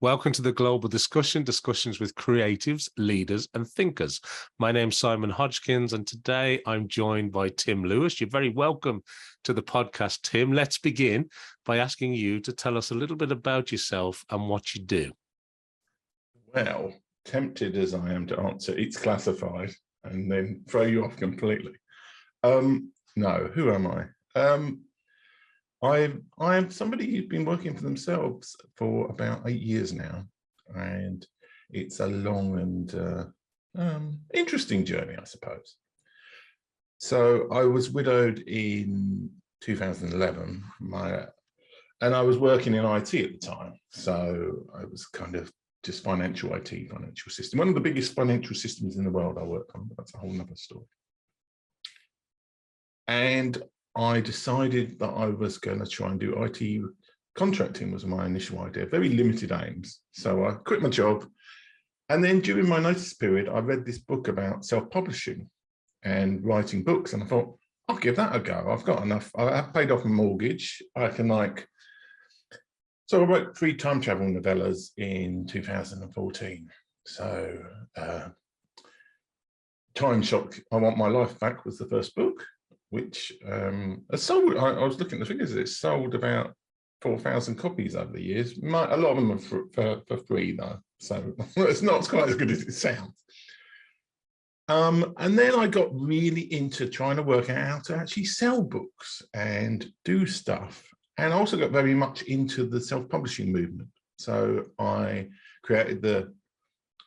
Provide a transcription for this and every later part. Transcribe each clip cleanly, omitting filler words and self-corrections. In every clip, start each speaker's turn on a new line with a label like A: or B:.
A: Welcome to the Global Discussions with creatives, leaders, and thinkers. My name's Simon Hodgkins, and today I'm joined by Tim Lewis. You're very welcome to the podcast, Tim. Let's begin by asking you to tell us a little bit about yourself and what you do.
B: Well, tempted as I am to answer, it's classified, and then throw you off completely. No, who am I? I am somebody who's been working for themselves for about 8 years now, and it's a long and interesting journey, I suppose. So I was widowed in 2011, and I was working in IT at the time. So I was kind of just financial IT, financial system, one of the biggest financial systems in the world I work on, but that's a whole nother story. And I decided that I was going to try and do IT contracting was my initial idea, very limited aims. So I quit my job. And then during my notice period, I read this book about self-publishing and writing books. And I thought, I'll give that a go. I've got enough. I've paid off a mortgage. I can so I wrote 3 time travel novellas in 2014. So Timeshock, I Want My Life Back was the first book, which sold, I was looking at the figures, it sold about 4,000 copies over the years. A lot of them are for free though, so it's not quite as good as it sounds. And then I got really into trying to work out how to actually sell books and do stuff. And I also got very much into the self-publishing movement. So I created the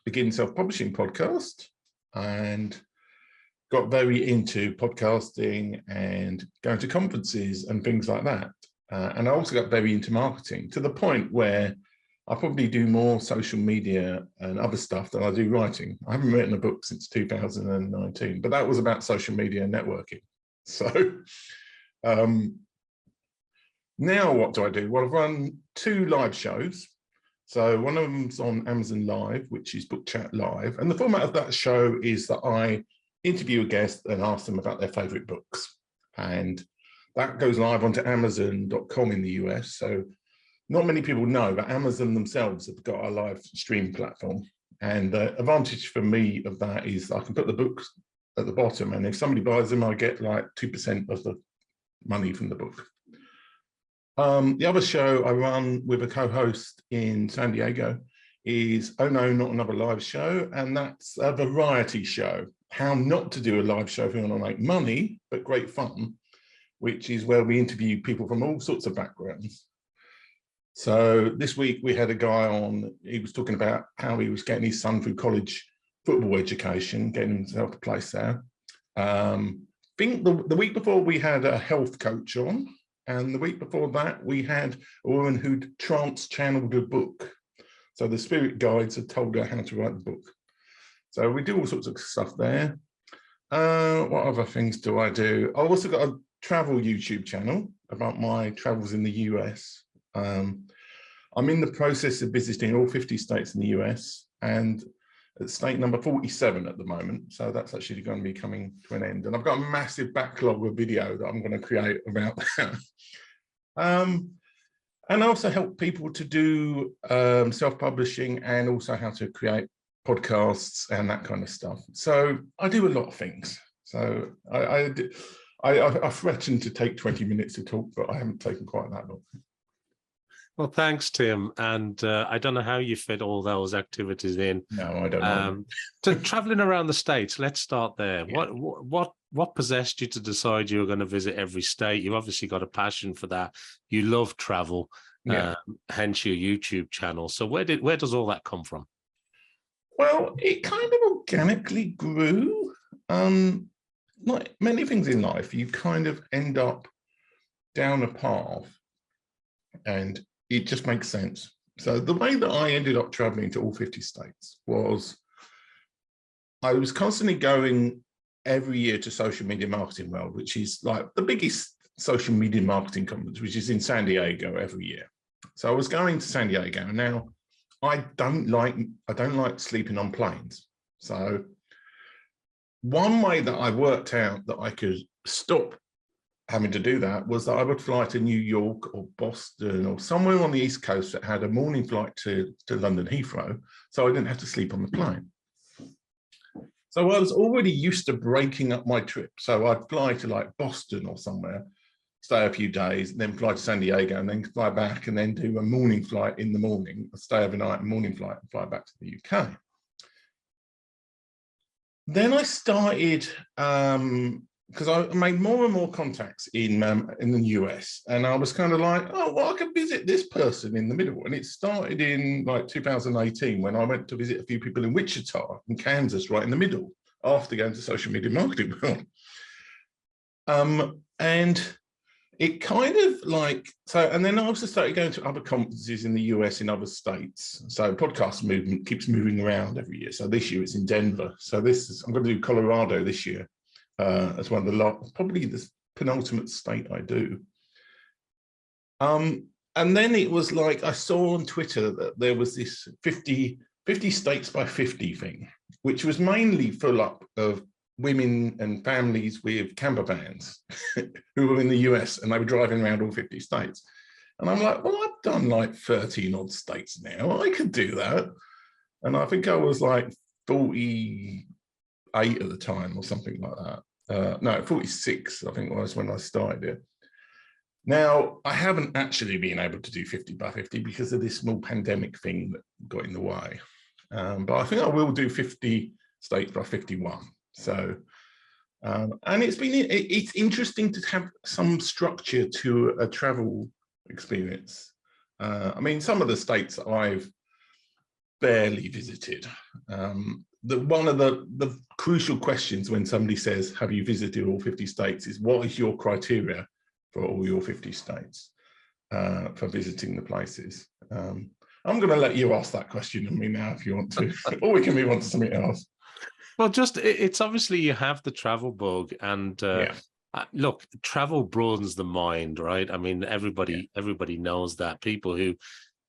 B: Begin Self-Publishing podcast and got very into podcasting and going to conferences and things like that. And I also got very into marketing to the point where I probably do more social media and other stuff than I do writing. I haven't written a book since 2019, but that was about social media and networking. So now what do I do? Well, I've run 2 live shows. So one of them's on Amazon Live, which is Book Chat Live. And the format of that show is that I interview a guest and ask them about their favorite books. And that goes live onto Amazon.com in the US. So not many people know, but Amazon themselves have got a live stream platform. And the advantage for me of that is I can put the books at the bottom, and if somebody buys them, I get like 2% of the money from the book. The other show I run with a co-host in San Diego is Oh No, Not Another Live Show, and that's a variety show. How not to do a live show if you want to make money, but great fun, which is where we interview people from all sorts of backgrounds. So this week we had a guy on, he was talking about how he was getting his son through college football education, getting himself a place there. I think the week before we had a health coach on, and the week before that we had a woman who'd trance-channeled a book. So the spirit guides had told her how to write the book. So we do all sorts of stuff there. What other things do I do? I've also got a travel YouTube channel about my travels in the US. I'm in the process of visiting all 50 states in the US and at state number 47 at the moment. So that's actually going to be coming to an end. And I've got a massive backlog of video that I'm going to create about that. And I also help people to do self-publishing and also how to create podcasts and that kind of stuff. So I do a lot of things. So I threatened to take 20 minutes to talk, but I haven't taken quite that long.
A: Well, thanks, Tim. And I don't know how you fit all those activities in.
B: No, I don't know.
A: So traveling around the States, let's start there.
B: Yeah.
A: What possessed you to decide you were going to visit every state? You've obviously got a passion for that. You love travel, hence your YouTube channel. So where does all that come from?
B: Well, it kind of organically grew. Like many things in life, you kind of end up down a path and it just makes sense. So the way that I ended up traveling to all 50 states was I was constantly going every year to Social Media Marketing World, which is like the biggest social media marketing conference, which is in San Diego every year. So I was going to San Diego, and now I don't like sleeping on planes. So one way that I worked out that I could stop having to do that was that I would fly to New York or Boston or somewhere on the East Coast that had a morning flight to London Heathrow, so I didn't have to sleep on the plane. So I was already used to breaking up my trip. So I'd fly to like Boston or somewhere, stay a few days, and then fly to San Diego, and then fly back, and then do a morning flight in the morning, stay overnight, morning flight, and fly back to the UK. Then I started, because I made more and more contacts in the US, and I was kind of like, oh, well, I could visit this person in the middle. And it started in like 2018 when I went to visit a few people in Wichita, in Kansas, right in the middle, after going to social media marketing world. And it kind of like, so, and then I also started going to other conferences in the US, in other states. So podcast movement keeps moving around every year. So this year it's in Denver. So I'm going to do Colorado this year as one of the probably the penultimate state I do. And then it was like, I saw on Twitter that there was this 50 states by 50 thing, which was mainly full up of women and families with camper vans who were in the US, and they were driving around all 50 states. And I'm like, well, I've done like 13 odd states now. I could do that. And I think I was like 48 at the time or something like that. No, 46, I think was when I started it. Now, I haven't actually been able to do 50 by 50 because of this small pandemic thing that got in the way. But I think I will do 50 states by 51. So, and it's interesting to have some structure to a travel experience. I mean, some of the states I've barely visited. One of the crucial questions when somebody says, have you visited all 50 states, is what is your criteria for all your 50 states for visiting the places? I'm going to let you ask that question of me now if you want to, or we can move on to something else.
A: Well, just it's obviously you have the travel bug, and look, travel broadens the mind, right? I mean, everybody knows that. People who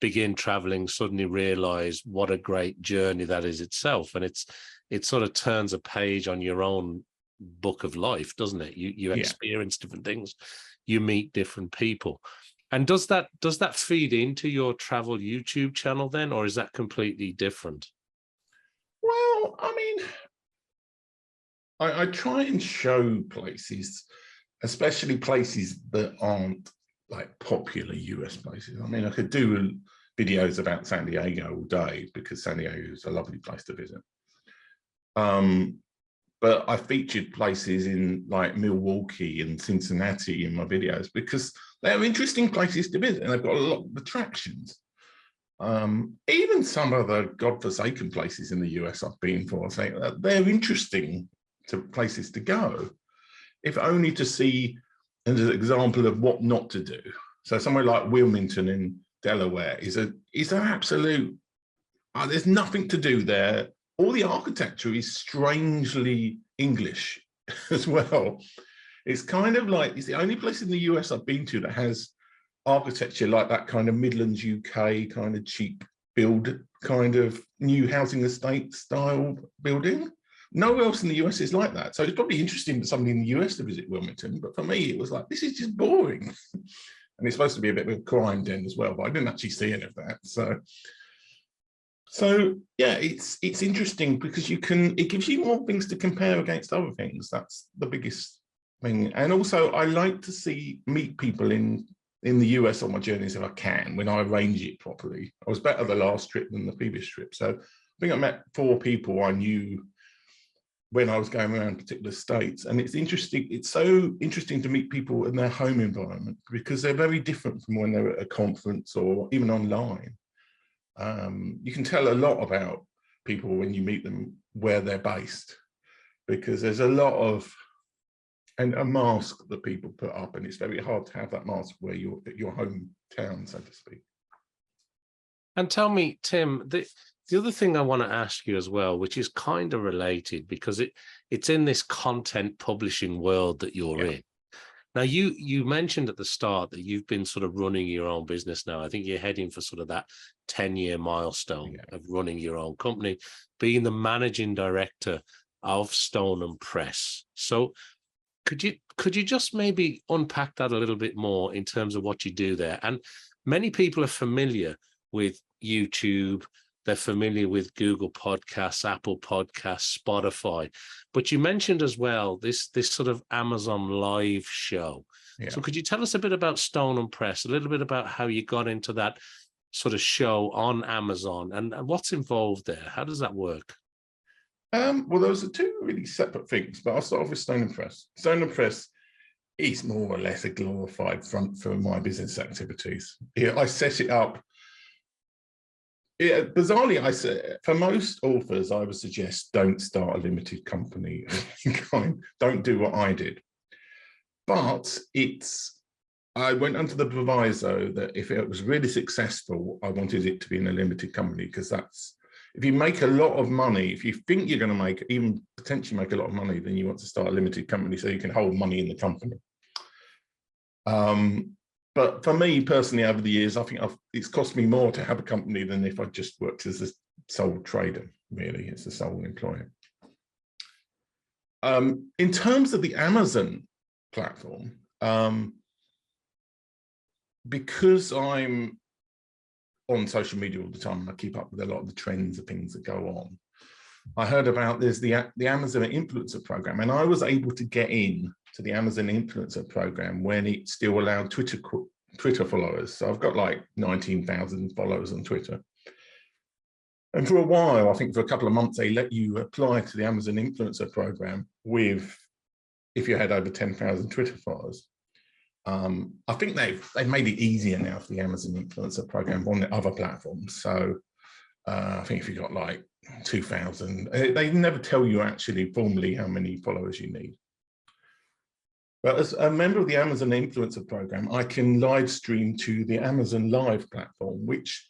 A: begin traveling suddenly realize what a great journey that is itself, and it sort of turns a page on your own book of life, doesn't it? You experience different things, you meet different people. And does that feed into your travel YouTube channel then, or is that completely different?
B: Well, I mean, I try and show places, especially places that aren't like popular US places. I mean, I could do videos about San Diego all day because San Diego is a lovely place to visit. But I featured places in like Milwaukee and Cincinnati in my videos because they're interesting places to visit and they've got a lot of attractions. Even some of the godforsaken places in the US I've been for, I think they're interesting places to go, if only to see as an example of what not to do. So somewhere like Wilmington in Delaware is an absolute, there's nothing to do there. All the architecture is strangely English as well. It's kind of like, it's the only place in the US I've been to that has architecture like that kind of Midlands UK kind of cheap build, kind of new housing estate style building. Nowhere else in the US is like that. So it's probably interesting for somebody in the US to visit Wilmington, but for me, it was like, this is just boring. And it's supposed to be a bit of a crime den as well, but I didn't actually see any of that. So yeah, it's interesting because it gives you more things to compare against other things. That's the biggest thing. And also I like to meet people in the US on my journeys if I can, when I arrange it properly. I was better the last trip than the previous trip. So I think I met 4 people I knew when I was going around particular states. And it's interesting. It's so interesting to meet people in their home environment because they're very different from when they're at a conference or even online. You can tell a lot about people when you meet them where they're based, because there's a lot of a mask that people put up, and it's very hard to have that mask where you're at your hometown, so to speak.
A: And tell me, Tim, the other thing I want to ask you as well, which is kind of related, because it's in this content publishing world that you're in. Now, you mentioned at the start that you've been sort of running your own business now. I think you're heading for sort of that 10-year milestone of running your own company, being the managing director of Stoneham Press. So Could you just maybe unpack that a little bit more in terms of what you do there? And many people are familiar with YouTube. They're familiar with Google Podcasts, Apple Podcasts, Spotify. But you mentioned as well this sort of Amazon Live show.
B: Yeah.
A: So could you tell us a bit about Stoneham Press, a little bit about how you got into that sort of show on Amazon and what's involved there? How does that work?
B: Well, those are two really separate things, but I'll start off with Stoneham Press. Stoneham Press is more or less a glorified front for my business activities. Yeah, I set it up. Yeah, bizarrely, I said for most authors, I would suggest don't start a limited company. Don't do what I did. But I went under the proviso that if it was really successful, I wanted it to be in a limited company, because that's, if you make a lot of money, if you think you're going to make, even potentially make a lot of money, then you want to start a limited company so you can hold money in the company. But for me personally, over the years, I think it's cost me more to have a company than if I just worked as a sole trader, really, as a sole employer. In terms of the Amazon platform, because I'm on social media all the time and I keep up with a lot of the trends of things that go on, I heard about there's the Amazon Influencer Program, and I was able to get in to the Amazon Influencer Program when it still allowed Twitter followers. So I've got like 19,000 followers on Twitter. And for a while, I think for a couple of months, they let you apply to the Amazon Influencer Program if you had over 10,000 Twitter followers. I think they've made it easier now for the Amazon Influencer Program on the other platforms. So I think if you've got like 2,000, they never tell you actually formally how many followers you need. But as a member of the Amazon Influencer Program, I can live stream to the Amazon Live platform, which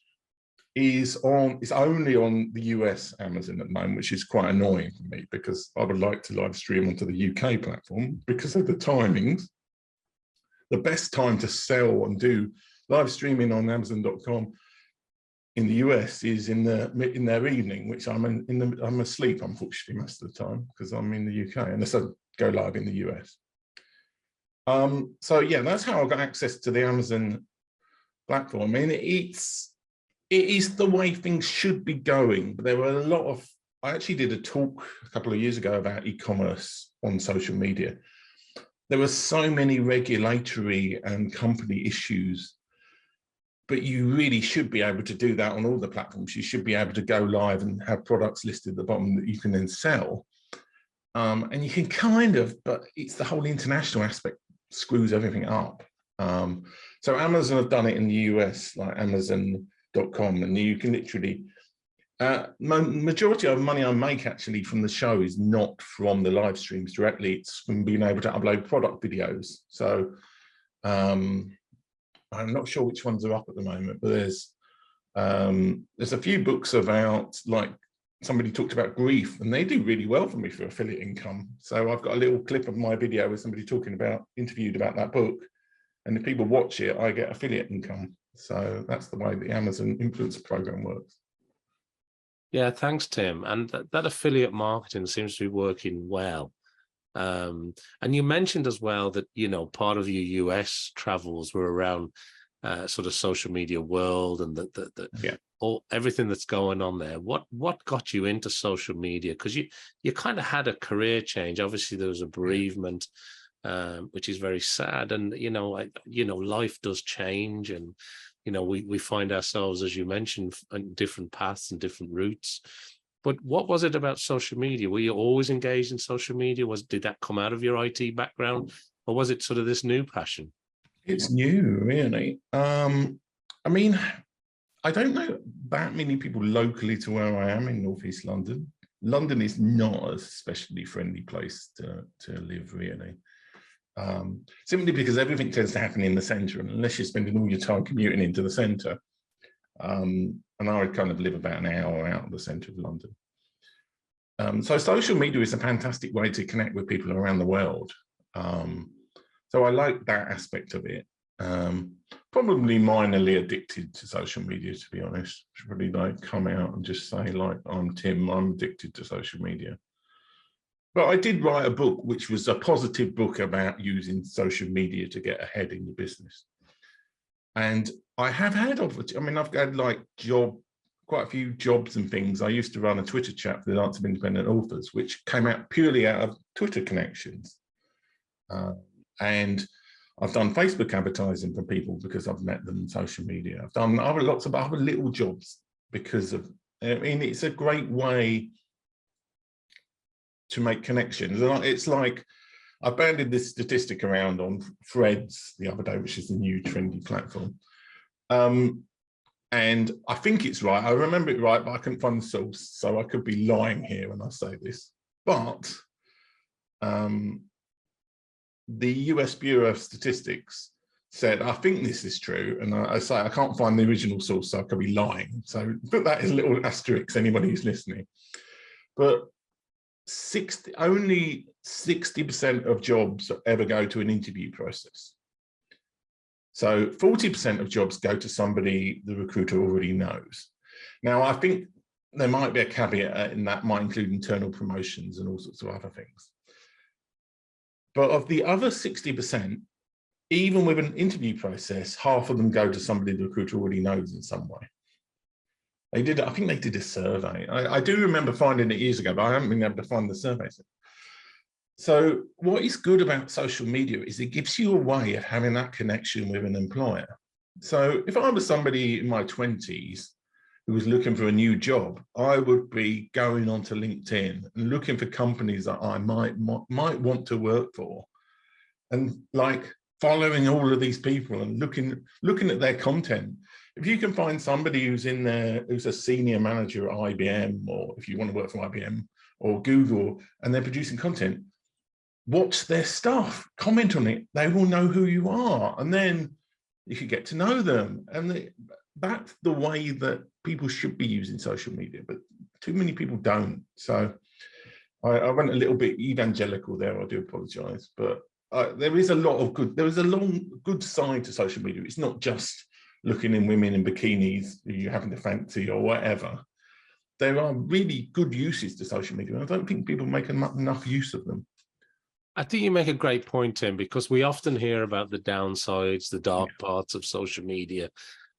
B: is only on the US Amazon at the moment, which is quite annoying for me, because I would like to live stream onto the UK platform because of the timings. The best time to sell and do live streaming on Amazon.com in the US is in their evening, which I'm asleep, unfortunately, most of the time, because I'm in the UK, unless I go live in the US. So yeah, that's how I got access to the Amazon platform. I mean, it is the way things should be going. But there were I actually did a talk a couple of years ago about e-commerce on social media. There were so many regulatory and company issues, but you really should be able to do that on all the platforms. You should be able to go live and have products listed at the bottom that you can then sell. And you can but it's the whole international aspect screws everything up. So Amazon have done it in the US, like Amazon.com, and you can literally, majority of the money I make actually from the show is not from the live streams directly, it's from being able to upload product videos. So I'm not sure which ones are up at the moment, but there's a few books about, like, somebody talked about grief, and they do really well for me for affiliate income. So I've got a little clip of my video with somebody interviewed about that book. And if people watch it, I get affiliate income. So that's the way the Amazon Influencer Program works.
A: Yeah, thanks, Tim. And that affiliate marketing seems to be working well. And you mentioned as well that, part of your US travels were around sort of social media world and everything that's going on there. What got you into social media? Because you kind of had a career change. Obviously, there was a bereavement, which is very sad, and life does change, and we find ourselves, as you mentioned, on different paths and different routes. But what was it about social media? Were you always engaged in social media? Did that come out of your IT background, or was it sort of this new passion?
B: It's new, really. I mean, I don't know that many people locally to where I am in Northeast London. London is not a especially friendly place to live, really. Simply because everything tends to happen in the centre, and unless you're spending all your time commuting into the centre, and I would kind of live about an hour out of the centre of London. So social media is a fantastic way to connect with people around the world. So I like that aspect of it. Probably minorly addicted to social media, to be honest. I should really come out and just say, like, I'm Tim, I'm addicted to social media. But I did write a book, which was a positive book about using social media to get ahead in your business. And I have had, I mean, I've had like quite a few jobs and things. I used to run a Twitter chat for the Arts of Independent Authors, which came out purely out of Twitter connections. And I've done Facebook advertising for people because I've met them on social media. I've done lots of other little jobs because of, I mean, it's a great way to make connections. It's like, I banded this statistic around on Threads the other day, which is the new trendy platform. And I think it's right. I remember it right, but I couldn't find the source. So I could be lying here when I say this. But the US Bureau of Statistics said, I think this is true. And I say, I can't find the original source, so I could be lying. So put that as a little asterisk, anybody who's listening. But only 60% of jobs ever go to an interview process. So 40% of jobs go to somebody the recruiter already knows. Now, I think there might be a caveat in that might include internal promotions and all sorts of other things. But of the other 60%, even with an interview process, half of them go to somebody the recruiter already knows in some way. I think they did a survey. I do remember finding it years ago, but I haven't been able to find the surveys. So what is good about social media is it gives you a way of having that connection with an employer. So if I was somebody in my 20s who was looking for a new job, I would be going onto LinkedIn and looking for companies that I might want to work for, and like following all of these people and looking at their content. If you can find somebody who's in there, who's a senior manager at IBM, or if you want to work for IBM or Google, and they're producing content, watch their stuff, comment on it, they will know who you are. And then you can get to know them. And that's the way that people should be using social media, but too many people don't. So I went a little bit evangelical there, I do apologize, but there is a lot of good, there is a good side to social media. It's not just looking in women in bikinis who you're having to fancy or whatever. There are really good uses to social media, and I don't think people make enough use of them.
A: I think you make a great point, Tim, because we often hear about the downsides, the dark parts of social media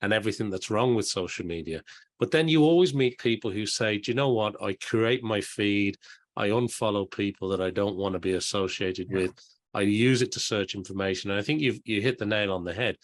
A: and everything that's wrong with social media. But then you always meet people who say, do you know what? I curate my feed. I unfollow people that I don't want to be associated with. I use it to search information. And I think you hit the nail on the head.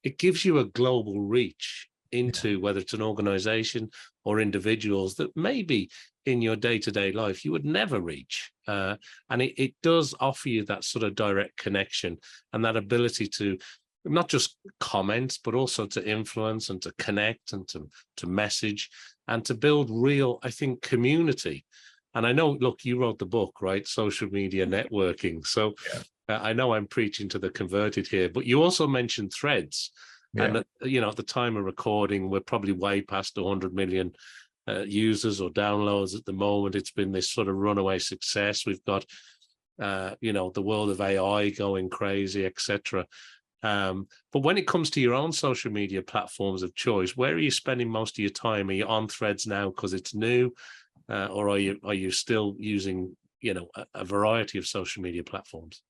A: It gives you a global reach into whether it's an organization or individuals that maybe in your day-to-day life you would never reach. And it does offer you that sort of direct connection and that ability to not just comment, but also to influence and to connect and to message and to build real, I think, community. And I know, look, you wrote the book, right? Social media networking. So I know I'm preaching to the converted here, but you also mentioned Threads. And, you know, at the time of recording, we're probably way past 100 million users or downloads at the moment. It's been this sort of runaway success. We've got, you know, the world of AI going crazy, etc. But when it comes to your own social media platforms of choice, where are you spending most of your time? Are you on Threads now because it's new, or are you still using, you know, a variety of social media platforms?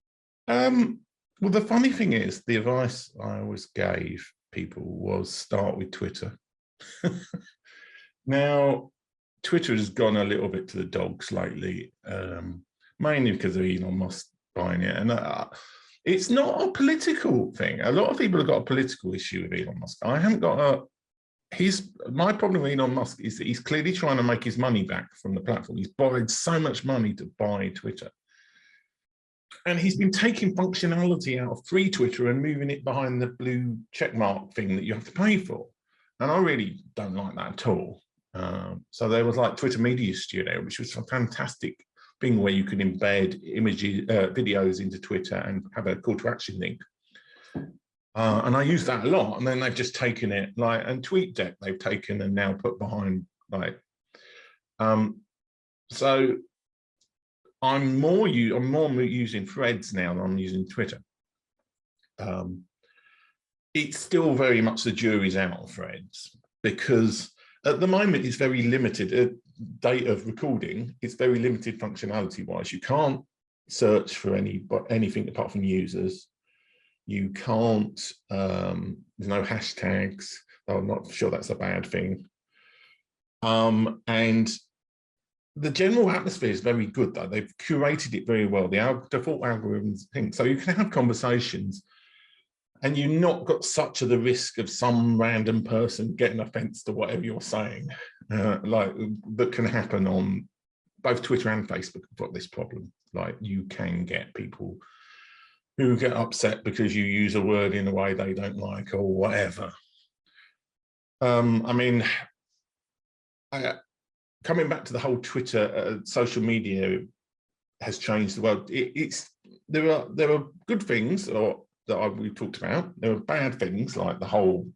B: Well, the funny thing is, the advice I always gave people was start with Twitter. Now, Twitter has gone a little bit to the dogs lately, mainly because of Elon Musk buying it. And it's not a political thing. A lot of people have got a political issue with Elon Musk. I haven't got my problem with Elon Musk is that he's clearly trying to make his money back from the platform. He's borrowed so much money to buy Twitter. And he's been taking functionality out of free Twitter and moving it behind the blue checkmark thing that you have to pay for. And I really don't like that at all. So there was like Twitter Media Studio, which was a fantastic thing where you could embed images, videos into Twitter and have a call to action link. And I use that a lot. And then they've just taken it, like, and TweetDeck they've taken and now put behind, like, so I'm more using Threads now than I'm using Twitter. It's still very much the jury's out on Threads, because At the moment, it's very limited. Date of recording, it's very limited functionality-wise. You can't search for anything apart from users. You can't, there's no hashtags. I'm not sure that's a bad thing. And the general atmosphere is very good, though. They've curated it very well. The default algorithms think so you can have conversations, and you've not got such the risk of some random person getting offense to whatever you're saying, like that can happen on both Twitter and Facebook. Have got this problem. Like, you can get people who get upset because you use a word in a way they don't like or whatever. I mean, coming back to the whole Twitter, social media has changed the world. There are good things that we've talked about. There are bad things like the whole,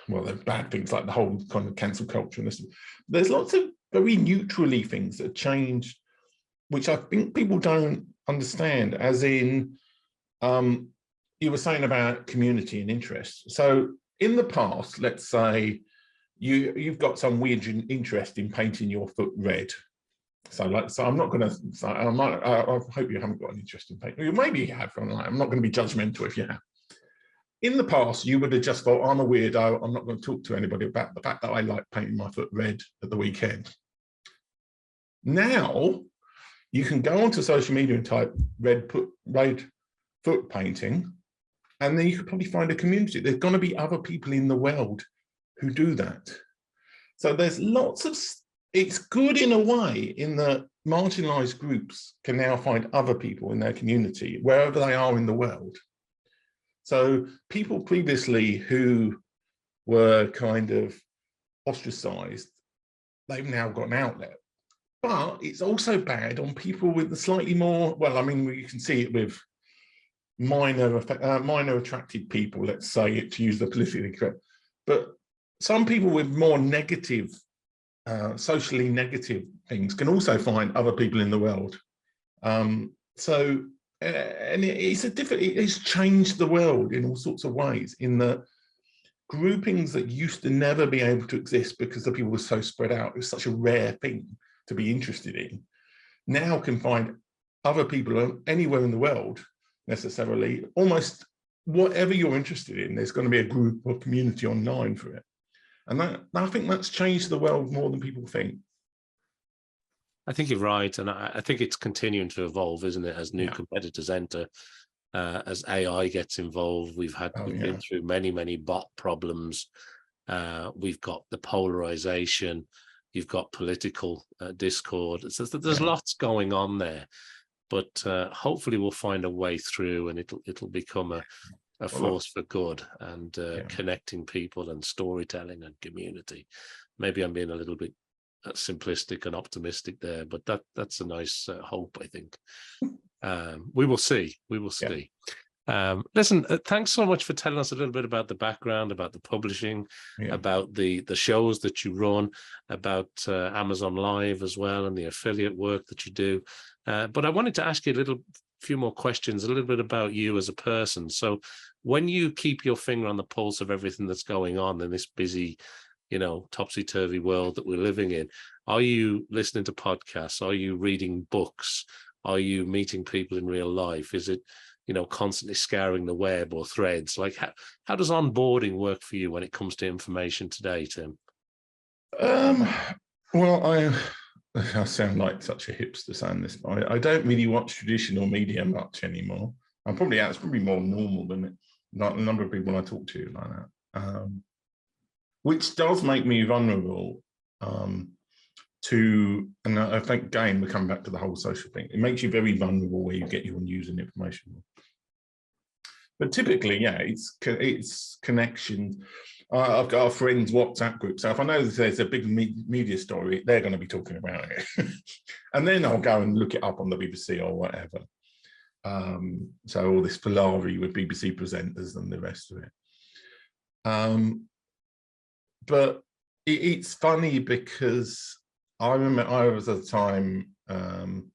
B: well, there are bad things like the whole kind of cancel culture. And this. There's lots of very neutrally things that change, which I think people don't understand, as in, you were saying about community and interest. So in the past, let's say you've got some weird interest in painting your foot red. So I'm not going to say, I hope you haven't got an interest in painting. Maybe you have. I'm not going to be judgmental if you have. In the past, you would have just thought, I'm a weirdo. I'm not going to talk to anybody about the fact that I like painting my foot red at the weekend. Now, you can go onto social media and type red foot painting, and then you could probably find a community. There's going to be other people in the world who do that. So there's lots of, it's good in a way in that marginalized groups can now find other people in their community, wherever they are in the world. So people previously who were kind of ostracized, they've now got an outlet. But it's also bad on people with the slightly more, well, I mean, you can see it with minor attracted people, let's say, to use the politically correct. But some people with more negative, socially negative things can also find other people in the world. And it's changed the world in all sorts of ways, in that groupings that used to never be able to exist because the people were so spread out, it was such a rare thing to be interested in, now can find other people anywhere in the world, necessarily, almost whatever you're interested in, there's going to be a group or community online for it. And I think that's changed the world more than people think.
A: I think you're right. And I think it's continuing to evolve, isn't it? As new competitors enter, as AI gets involved, we've been through many bot problems. We've got the polarization. You've got political discord. So there's lots going on there, but hopefully we'll find a way through, and it'll become a force for good, and connecting people and storytelling and community. Maybe I'm being a little bit simplistic and optimistic there, but that's a nice hope, I think. We will see. Listen, thanks so much for telling us a little bit about the background, about the publishing, about the shows that you run, about Amazon Live as well, and the affiliate work that you do. But I wanted to ask you a few more questions, a little bit about you as a person. So when you keep your finger on the pulse of everything that's going on in this busy, topsy-turvy world that we're living in, are you listening to podcasts? Are you reading books? Are you meeting people in real life? Is it, constantly scouring the web or threads? Like, how does onboarding work for you when it comes to information today, Tim?
B: Well, I sound like such a hipster saying this, but I don't really watch traditional media much anymore. It's probably more normal than it. Not a number of people I talk to like that, which does make me vulnerable to, and I think again we come back to the whole social thing. It makes you very vulnerable where you get your news and information. But typically, it's connections. I've got a friend's WhatsApp group, so if I know there's a big media story, they're going to be talking about it, and then I'll go and look it up on the BBC or whatever. So all this palaver with BBC presenters and the rest of it. But it's funny because I remember I was at the time. You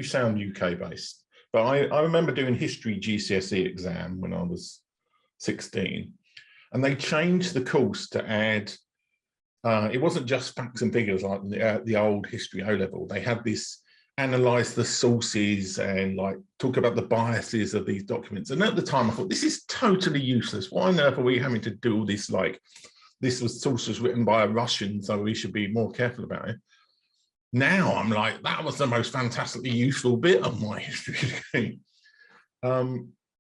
B: sound UK based, but I remember doing history GCSE exam when I was 16. and they changed the course to add, it wasn't just facts and figures like the old history O-level. They had this analyze the sources and like talk about the biases of these documents. And at the time I thought, this is totally useless. Why on earth are we having to do all this? Like, this source was written by a Russian, so we should be more careful about it. Now I'm like, that was the most fantastically useful bit of my history degree.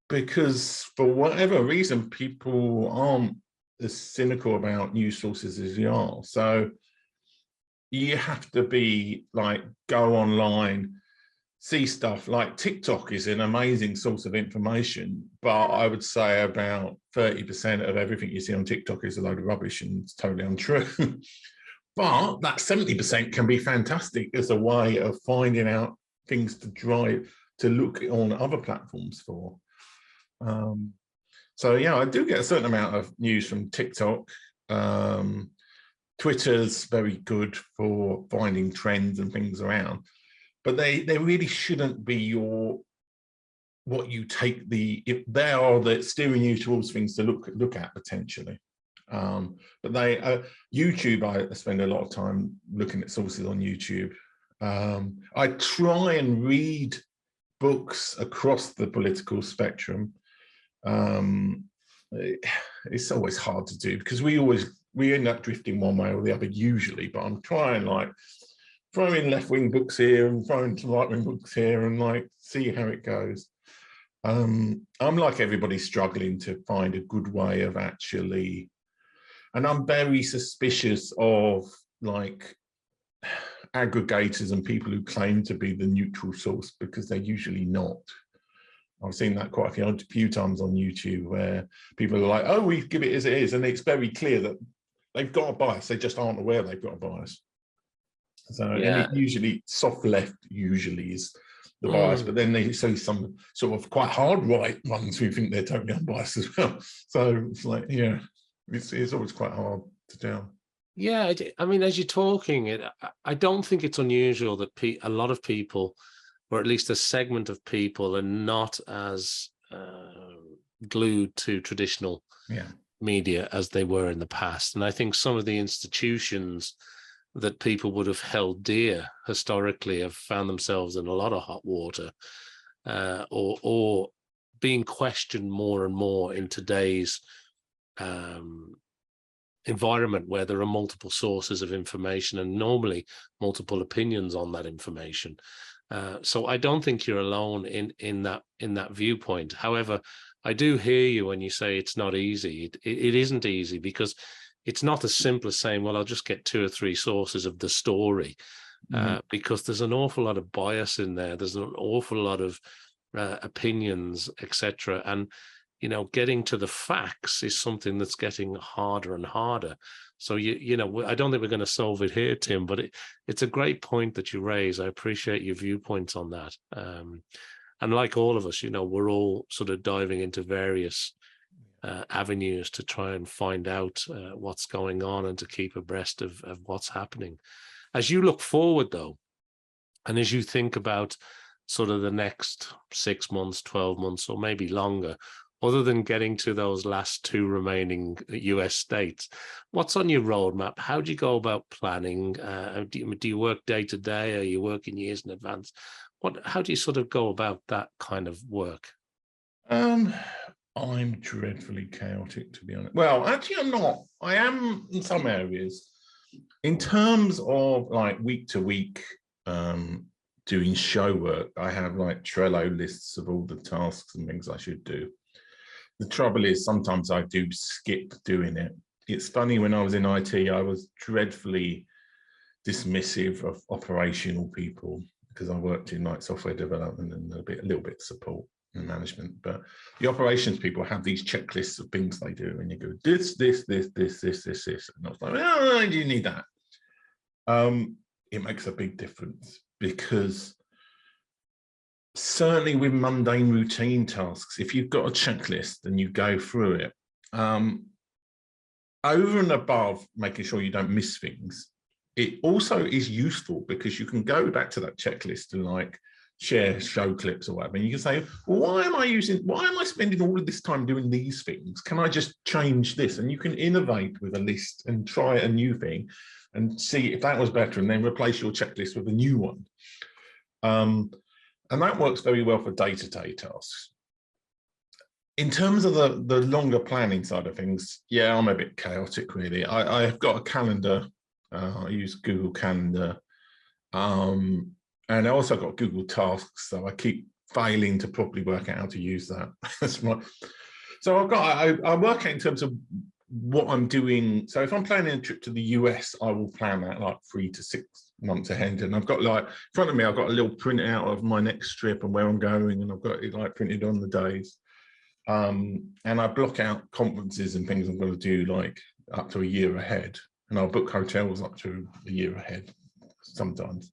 B: Because for whatever reason, people aren't as cynical about news sources as you are. So you have to be like, go online, see stuff. Like TikTok is an amazing source of information, but I would say about 30% of everything you see on TikTok is a load of rubbish and it's totally untrue. But that 70% can be fantastic as a way of finding out things to look on other platforms for. So yeah, I do get a certain amount of news from TikTok. Twitter's very good for finding trends and things around, but they really shouldn't be what you take if they are the steering you towards things to look at potentially. But YouTube, I spend a lot of time looking at sources on YouTube. I try and read books across the political spectrum. It's always hard to do because we end up drifting one way or the other usually, but I'm trying like throwing left-wing books here and throwing some right-wing books here and like see how it goes. I'm like everybody struggling to find a good way of actually, and I'm very suspicious of like aggregators and people who claim to be the neutral source because they're usually not. I've seen that quite a few times on YouTube where people are like, oh, we give it as it is. And it's very clear that they've got a bias. They just aren't aware they've got a bias. So yeah. And it usually soft left usually is the bias, but then they see some sort of quite hard right ones who think they're totally unbiased as well. So it's like, yeah, it's always quite hard to tell.
A: Yeah, I mean, as you're talking, I don't think it's unusual that a lot of people, or at least a segment of people, are not as glued to traditional media as they were in the past. And I think some of the institutions that people would have held dear historically have found themselves in a lot of hot water, or being questioned more and more in today's environment where there are multiple sources of information and normally multiple opinions on that information. So I don't think you're alone in that viewpoint. However, I do hear you when you say it's not easy. It isn't easy because it's not as simple as saying, well, I'll just get 2 or 3 sources of the story, because there's an awful lot of bias in there. There's an awful lot of opinions, etc. And you know, getting to the facts is something that's getting harder and harder. So, you know, I don't think we're going to solve it here, Tim, but it's a great point that you raise. I appreciate your viewpoints on that. And like all of us, you know, we're all sort of diving into various avenues to try and find out what's going on and to keep abreast of what's happening. As you look forward, though, and as you think about sort of the next 6 months, 12 months, or maybe longer, other than getting to those last 2 remaining US states, what's on your roadmap? How do you go about planning? Do you work day to day? Are you working years in advance? How do you sort of go about that kind of work?
B: I'm dreadfully chaotic, to be honest. Well, actually, I'm not. I am in some areas. In terms of like week to week doing show work, I have like Trello lists of all the tasks and things I should do. The trouble is sometimes I do skip doing it. It's funny, when I was in IT, I was dreadfully dismissive of operational people because I worked in like software development and a little bit of support and management. But the operations people have these checklists of things they do, and you go this. And I was like, oh, do you need that? It makes a big difference because certainly with mundane routine tasks, if you've got a checklist and you go through it, over and above making sure you don't miss things, it also is useful because you can go back to that checklist and like share show clips or whatever. And you can say, well, why am I spending all of this time doing these things? Can I just change this? And you can innovate with a list and try a new thing and see if that was better, and then replace your checklist with a new one. And that works very well for day-to-day tasks. In terms of the longer planning side of things, yeah, I'm a bit chaotic, really. I've got a calendar. I use Google Calendar. And I also got Google Tasks, so I keep failing to properly work out how to use that. So I work out in terms of what I'm doing. So if I'm planning a trip to the US, I will plan that like 3 to 6 months ahead. And I've got like in front of me, I've got a little printout of my next trip and where I'm going, and I've got it like printed on the days. And I block out conferences and things I'm going to do like up to a year ahead, and I'll book hotels up to a year ahead sometimes.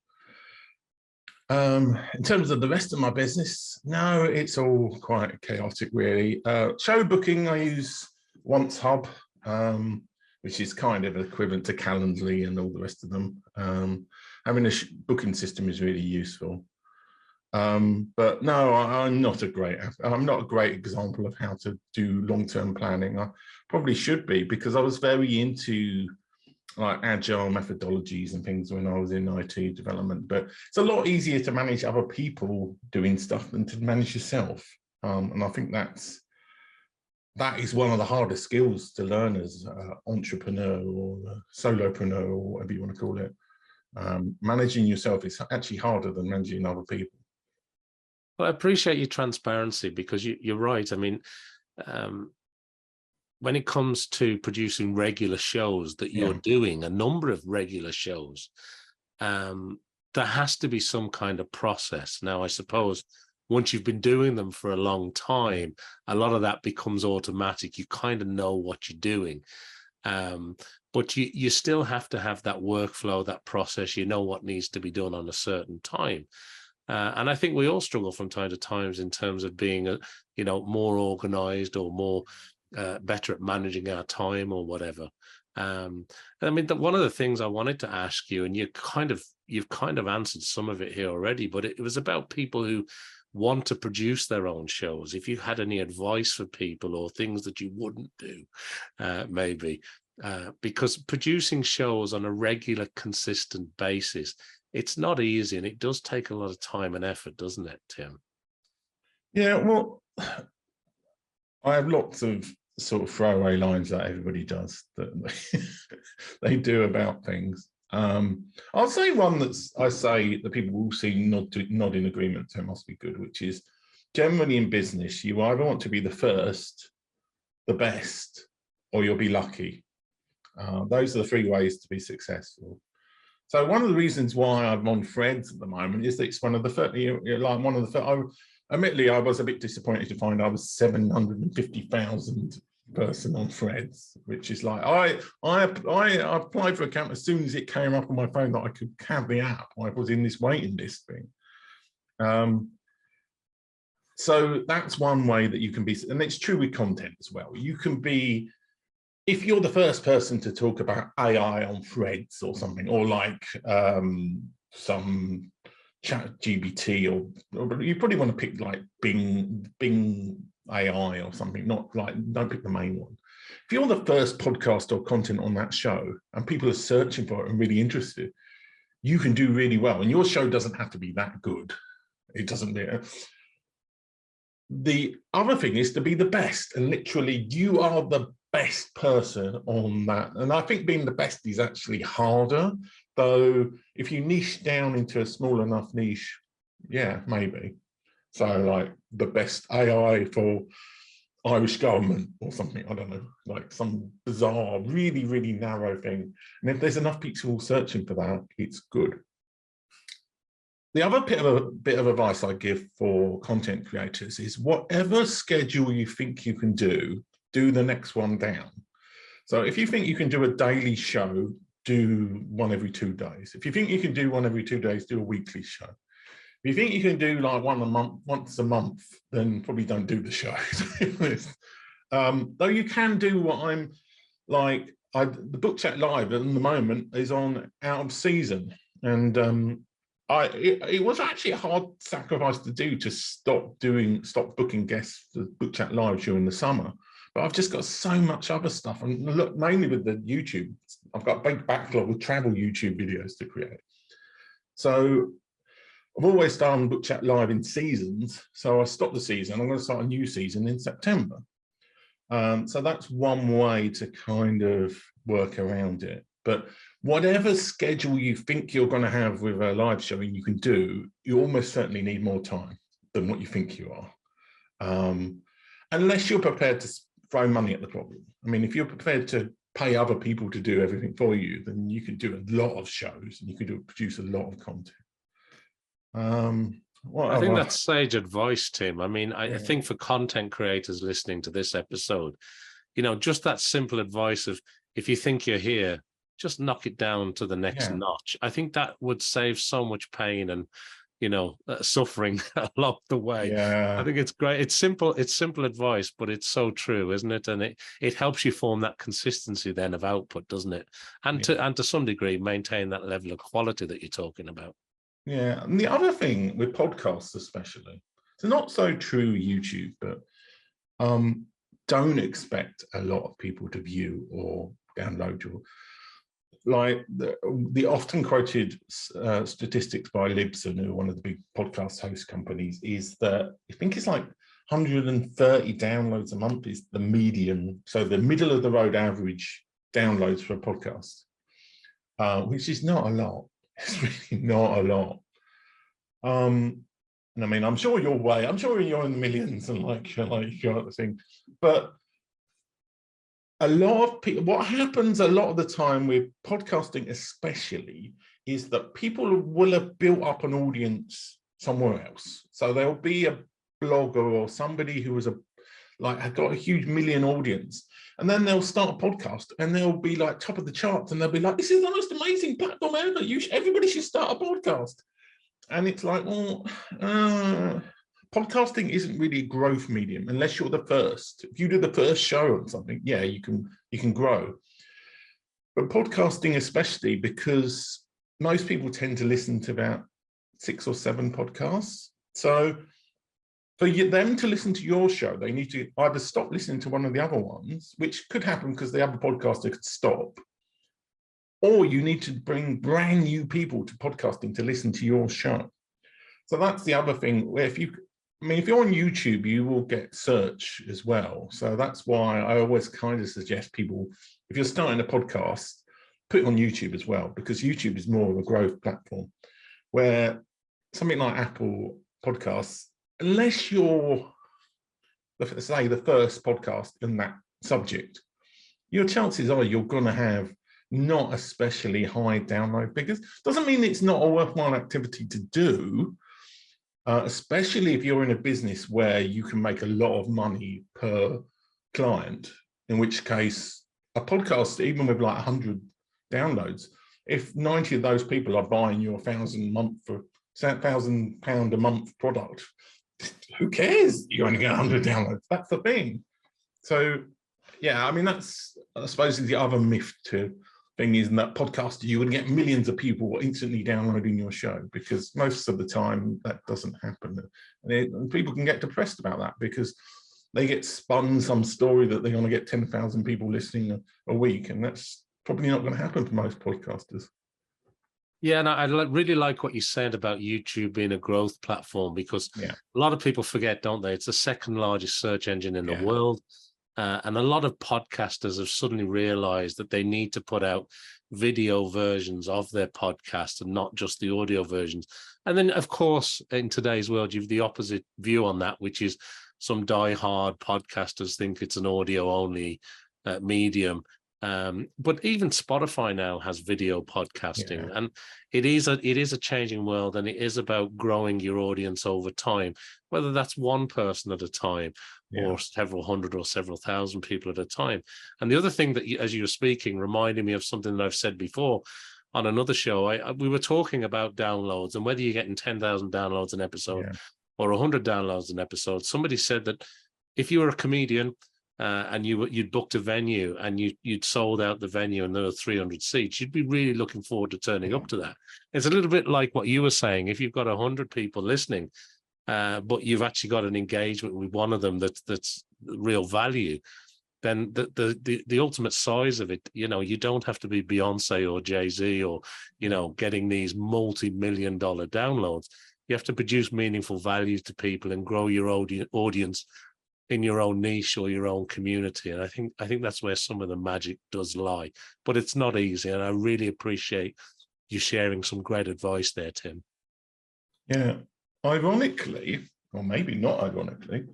B: In terms of the rest of my business, no, it's all quite chaotic, really. Show booking, I use Once Hub, which is kind of equivalent to Calendly and all the rest of them. Having a booking system is really useful. But no, I'm not a great example of how to do long-term planning. I probably should be, because I was very into like agile methodologies and things when I was in IT development, but it's a lot easier to manage other people doing stuff than to manage yourself. And I think that is one of the hardest skills to learn as an entrepreneur or a solopreneur or whatever you want to call it. Managing yourself is actually harder than managing other people.
A: Well, I appreciate your transparency, because you're right. I mean, when it comes to producing regular shows that you're doing, a number of regular shows, there has to be some kind of process. Now, I suppose once you've been doing them for a long time, a lot of that becomes automatic. You kind of know what you're doing. But you still have to have that workflow, that process. You know what needs to be done on a certain time. And I think we all struggle from time to time in terms of being, more organized or more better at managing our time or whatever. And I mean, one of the things I wanted to ask you, and you've kind of answered some of it here already, but it was about people who want to produce their own shows. If you had any advice for people or things that you wouldn't do, maybe, because producing shows on a regular, consistent basis, it's not easy, and it does take a lot of time and effort, doesn't it, Tim? Yeah,
B: well, I have lots of sort of throwaway lines that everybody does that they do about things. I'll say one I say that people will see nod in agreement, so it must be good, which is generally in business, you either want to be the first, the best, or you'll be lucky. Those are the 3 ways to be successful. So one of the reasons why I'm on Threads at the moment is that it's one of the 30, admittedly, I was a bit disappointed to find I was 750,000 person on Threads, which is like, I applied for an account as soon as it came up on my phone that I could have the app. I was in this waiting list thing. So that's one way that you can be, and it's true with content as well. You can be, if you're the first person to talk about AI on Threads or something, or like some ChatGPT, or you probably want to pick like Bing AI or something, not like, don't pick the main one. If you're the first podcast or content on that show and people are searching for it and really interested, you can do really well. And your show doesn't have to be that good. It doesn't. The other thing is to be the best, and literally you are the best person on that. And I think being the best is actually harder, though if you niche down into a small enough niche, yeah, maybe. So like the best AI for Irish government or something, I don't know, like some bizarre, really, really narrow thing. And if there's enough people searching for that, it's good. The other bit of advice I give for content creators is whatever schedule you think you can do the next one down. So if you think you can do a daily show, do one every 2 days. If you think you can do one every 2 days, do a weekly show. If you think you can do like once a month, then probably don't do the show. Though you can do what I'm like, the Book Chat Live at the moment is on out of season, and it was actually a hard sacrifice to do, to stop booking guests for Book Chat Live during the summer. But I've just got so much other stuff, and look, mainly with the YouTube, I've got a big backlog with travel YouTube videos to create. So I've always done Book Chat Live in seasons. So I stopped the season. I'm going to start a new season in September. So that's one way to kind of work around it. But whatever schedule you think you're going to have with a live show and you can do, you almost certainly need more time than what you think you are. Unless you're prepared to throw money at the problem. I mean, if you're prepared to pay other people to do everything for you, then you could do a lot of shows and you could produce a lot of content.
A: I think that's sage advice, Tim. I mean, I think for content creators listening to this episode, you know, just that simple advice of, if you think you're here, just knock it down to the next notch. I think that would save so much pain and, you know, suffering along the way. I think it's great. It's simple advice, but it's so true, isn't it? And it helps you form that consistency then of output, doesn't it? And to some degree maintain that level of quality that you're talking about.
B: Yeah, and the other thing with podcasts especially, it's not so true YouTube, but don't expect a lot of people to view or download your, like the often quoted statistics by Libsyn, who are one of the big podcast host companies, is that I think it's like 130 downloads a month is the median, so the middle of the road average downloads for a podcast, which is not a lot. It's really not a lot. And I mean, I'm sure you're in the millions and like you're the thing, but a lot of people, what happens a lot of the time with podcasting especially, is that people will have built up an audience somewhere else. So there'll be a blogger or somebody who was had got a huge million audience, and then they'll start a podcast and they'll be like top of the charts, and they'll be like, this is the most amazing platform ever. Everybody should start a podcast. And it's like, well, podcasting isn't really a growth medium unless you're the first. If you do the first show on something, yeah, you can grow. But podcasting especially, because most people tend to listen to about 6 or 7 podcasts. So for them to listen to your show, they need to either stop listening to one of the other ones, which could happen because the other podcaster could stop, or you need to bring brand new people to podcasting to listen to your show. So that's the other thing, where if you're on YouTube, you will get search as well. So that's why I always kind of suggest people, if you're starting a podcast, put it on YouTube as well, because YouTube is more of a growth platform, where something like Apple Podcasts, unless you're, say, the first podcast in that subject, your chances are you're going to have not especially high download figures. Doesn't mean it's not a worthwhile activity to do, especially if you're in a business where you can make a lot of money per client, in which case a podcast, even with like 100 downloads, if 90 of those people are buying your £1,000 a month product, who cares? You only get 100 downloads. That's the thing. So yeah, I mean, that's, I suppose, the other myth to thing is that podcast, you would get millions of people instantly downloading your show, because most of the time that doesn't happen. And people can get depressed about that because they get spun some story that they're going to get 10,000 people listening a week, and that's probably not going to happen for most podcasters.
A: Yeah, and I really like what you said about YouTube being a growth platform, because a lot of people forget, don't they? It's the second largest search engine in the world. And a lot of podcasters have suddenly realized that they need to put out video versions of their podcast and not just the audio versions. And then, of course, in today's world, you've the opposite view on that, which is some die-hard podcasters think it's an audio-only medium. But even Spotify now has video podcasting, and it is a changing world, and it is about growing your audience over time, whether that's one person at a time or several hundred or several thousand people at a time. And the other thing that, as you were speaking, reminded me of something that I've said before on another show. We were talking about downloads and whether you're getting 10,000 downloads an episode or 100 downloads an episode. Somebody said that if you were a comedian, and you'd booked a venue and you'd sold out the venue and there were 300 seats, you'd be really looking forward to turning up to that. It's a little bit like what you were saying. If you've got 100 people listening, but you've actually got an engagement with one of them that's real value, then the ultimate size of it, you don't have to be Beyonce or Jay-Z or, getting these multi-million-dollar downloads. You have to produce meaningful value to people and grow your audience in your own niche or your own community. And I think that's where some of the magic does lie, but it's not easy. And I really appreciate you sharing some great advice there, Tim.
B: Yeah. Ironically, or maybe not ironically,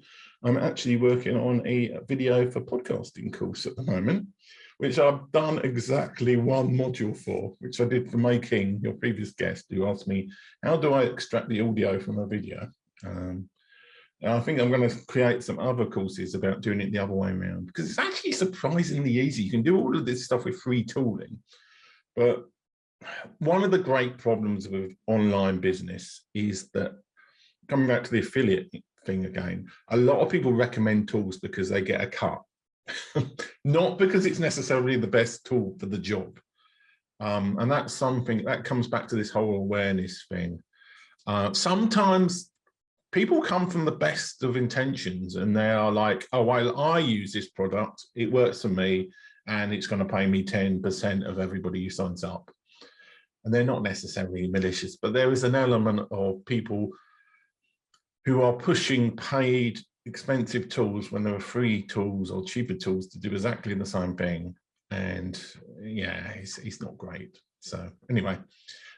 B: I'm actually working on a video for podcasting course at the moment, which I've done exactly one module for, which I did for May King, your previous guest, who asked me, how do I extract the audio from a video? And I think I'm going to create some other courses about doing it the other way around, because it's actually surprisingly easy. You can do all of this stuff with free tooling. But one of the great problems with online business is that, coming back to the affiliate thing again, a lot of people recommend tools because they get a cut, not because it's necessarily the best tool for the job. And that's something that comes back to this whole awareness thing. Sometimes people come from the best of intentions and they are like, oh, well, I use this product, it works for me, and it's going to pay me 10% of everybody who signs up. And they're not necessarily malicious, but there is an element of people who are pushing paid expensive tools when there are free tools or cheaper tools to do exactly the same thing. And yeah, it's not great. So anyway,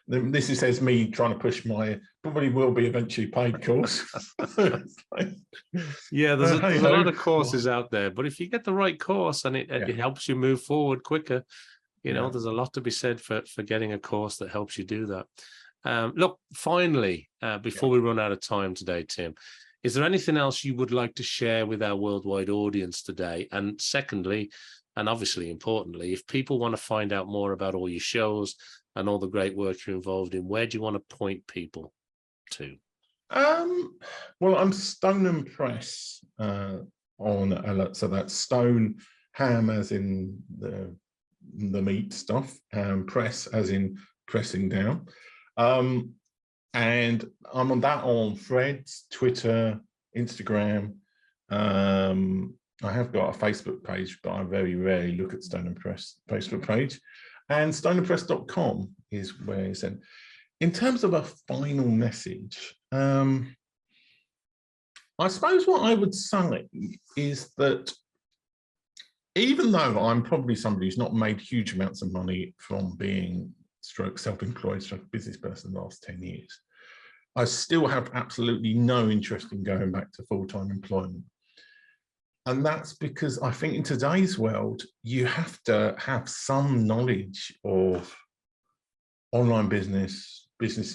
B: this says me trying to push my probably will be eventually paid course.
A: Yeah, there's a lot of courses out there, but if you get the right course and it helps you move forward quicker, there's a lot to be said for getting a course that helps you do that. Look, finally, before we run out of time today, Tim, is there anything else you would like to share with our worldwide audience today? And secondly, and obviously importantly, if people want to find out more about all your shows and all the great work you're involved in, where do you want to point people to?
B: Well, I'm Stoneham Press so that's Stone Ham as in the meat stuff, press as in pressing down. And I'm on that on Threads, Twitter, Instagram. I have got a Facebook page, but I very rarely look at Stoneham Press Facebook page. And stonehampress.com is where it's in. In terms of a final message, I suppose what I would say is that even though I'm probably somebody who's not made huge amounts of money from being self-employed business person the last 10 years, I still have absolutely no interest in going back to full-time employment. And that's because I think in today's world, you have to have some knowledge of online business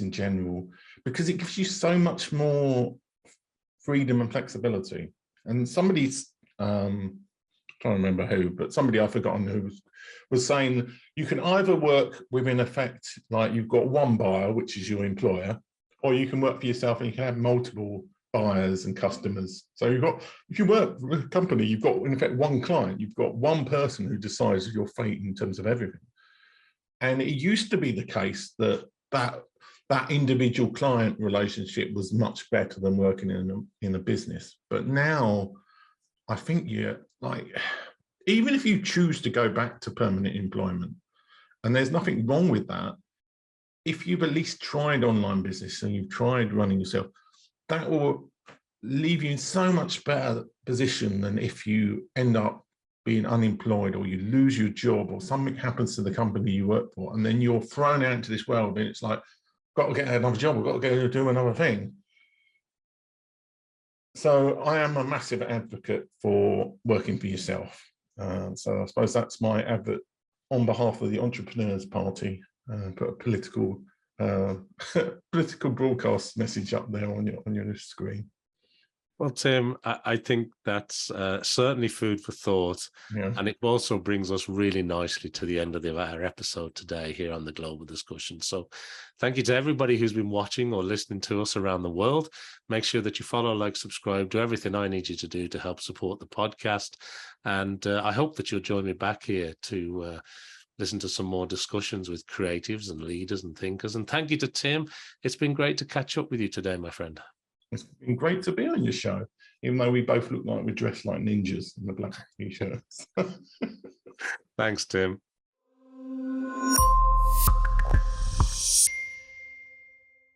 B: in general, because it gives you so much more freedom and flexibility. And somebody's, trying to remember who, but somebody I've forgotten who was saying you can either work with, in effect, like you've got one buyer, which is your employer, or you can work for yourself and you can have multiple buyers and customers. So if you work with a company, you've got in effect one client, you've got one person who decides your fate in terms of everything. And it used to be the case that individual client relationship was much better than working in a business. But now I think even if you choose to go back to permanent employment, and there's nothing wrong with that, if you've at least tried online business and you've tried running yourself, that will leave you in so much better position than if you end up being unemployed or you lose your job or something happens to the company you work for, and then you're thrown out into this world and it's like, got to get another job, I've got to go do another thing. So I am a massive advocate for working for yourself. So I suppose that's my advert on behalf of the Entrepreneurs Party. Put a political broadcast message up there on your screen.
A: Well, Tim, I think that's certainly food for thought.
B: Yeah.
A: And it also brings us really nicely to the end of our episode today here on the Global Discussion. So thank you to everybody who's been watching or listening to us around the world. Make sure that you follow, like, subscribe, do everything I need you to do to help support the podcast. And I hope that you'll join me back here to listen to some more discussions with creatives and leaders and thinkers. And thank you to Tim. It's been great to catch up with you today, my friend.
B: It's been great to be on your show, even though we both look like we're dressed like ninjas in the black t-shirts.
A: Thanks, Tim.